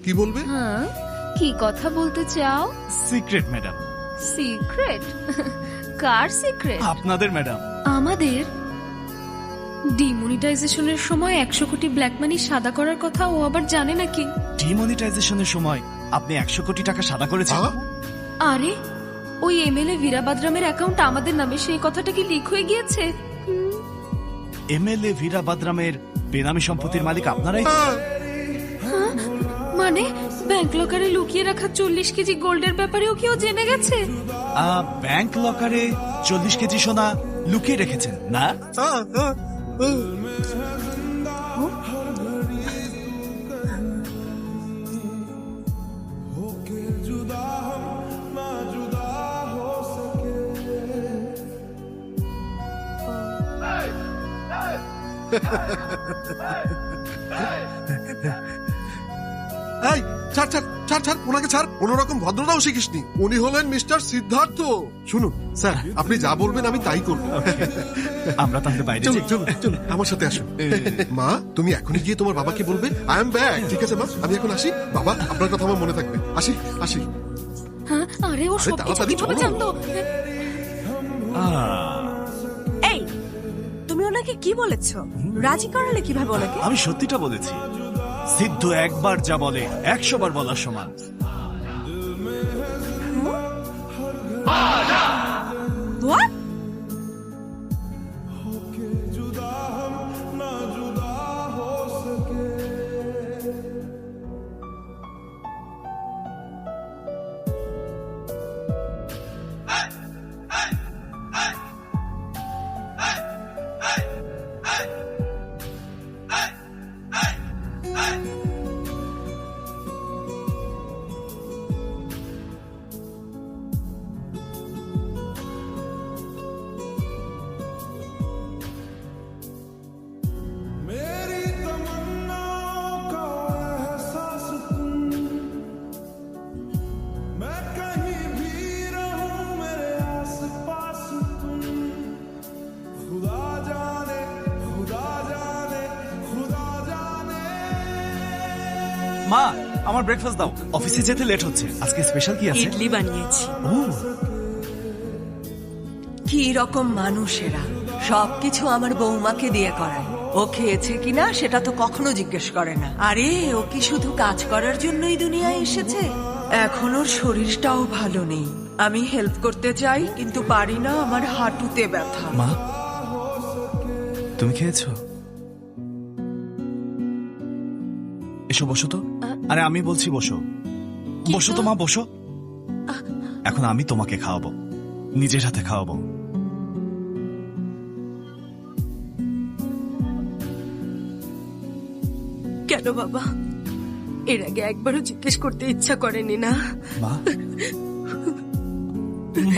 কি বলবে? হ্যাঁ, কি কথা বলতে চাও? Secret madam. সিক্রেট? কার সিক্রেট? আপনাদের ম্যাডাম। আমাদের? ডিমনিটাইজেশনের সময় 100 কোটি ব্ল্যাক মানি সাদা করার কথা ও আবার জানে নাকি? ডিমনিটাইজেশনের সময় আপনি 100 কোটি টাকা সাদা করেছেন? আরে ওই এমএলএ বীরাবাদ্রামের অ্যাকাউন্ট আমাদের নামে, সেই কথাটা কি লিক হয়ে গিয়েছে? এমএলএ বীরাবাদ্রামের বেনামি সম্পত্তির মালিক আপনারাই? মানে ব্যাংক লকারে লুকিয়ে রাখা 40 কেজি গোল্ডের ব্যাপারেও কেউ জেনে গেছে? ব্যাংক লকারে 40 কেজি সোনা লুকিয়ে রেখেছেন না? এই ছাড় ছাড় ছাড় ছাড়, ওনাকে ছাড়। কোনোরকম ভদ্রতাও শিখিসনি। উনি হলেন মিস্টার সিদ্ধার্থ। শুনুন স্যার, আপনি যা বলবেন আমি তাই করবো। আমরা তাহলে বাইরে চলুন যাই। চলুন চলুন, আমার সাথে আসুন। মা, তুমি এখনই গিয়ে তোমার বাবাকে বলবে আই এম ব্যাক। ঠিক আছে মা, আমি এখন আসি। বাবা, আপনার কথা আমার মনে থাকবে। আসি আসি। হ্যাঁ, আরে ও আরে সব কিছু তাড়াতাড়ি কিভাবে চলো। জানতো? এই, তুমি ওনাকে কি বলেছো? রাজি করালে কিভাবে ওনাকে? আমি সত্যিটা বলেছি। সিদ্ধু একবার যা বলে 100 বার বলার সমান। What? मेरी तमन्नाओं का एहसास तुम, मैं कहीं भी रहूं मेरे आसपास तुम, खुदा जाने खुदा जाने खुदा जाने। মা, আমার ব্রেকফাস্ট দাও, অফিসে যেতে লেট হচ্ছে। আজকে স্পেশাল কি আছে? ইডলি বানিয়েছি। ও, কি রকম মানুষেরা, সবকিছু আমার বৌমাকে দিয়ে করায়। ও খেয়েছে কিনা সেটা তো কখনো জিজ্ঞেস করে না। আরে ও কি শুধু কাজ করার জন্যই দুনিয়ায় এসেছে? এখন ওর শরীরটাও ভালো নেই। আমি হেল্প করতে চাই কিন্তু পারি না, আমার হাঁটুতে ব্যথা। মা, তুমি খেয়েছো? এসো বসো তো। আরে আমি বলছি বসো। বসো তো মা, বসো। এখন আমি তোমাকে খাওয়াবো, নিজের হাতে খাওয়াবো। কেন বাবা, এর আগে একবারও জিজ্ঞেস করতে ইচ্ছা করেনি না? মা,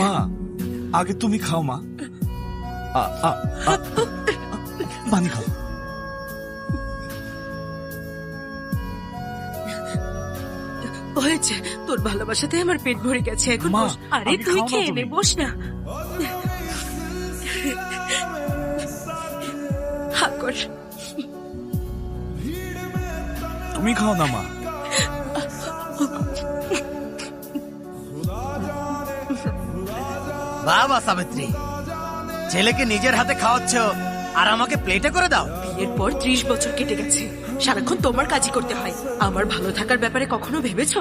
মা আগে তুমি খাও মা। পানি খাও। হয়েছে, তোর ভালোবাসাতে আমার পেট ভরে গেছে। এখন মা, বস। আরে আগে তুই খাও না খেয়ে তুমি। নে, বস না। হা কর। তুমি খাও না মা। বাবা সাবিত্রী, ছেলেকে নিজের হাতে খাওয়াচ্ছ আর আমাকে প্লেটে করে দাও। বিয়ের পর 30 বছর কেটে গেছে, সারাক্ষণ তোমার কাজই করতে হয়। আমার ভালো থাকার ব্যাপারে কখনো ভেবেছো?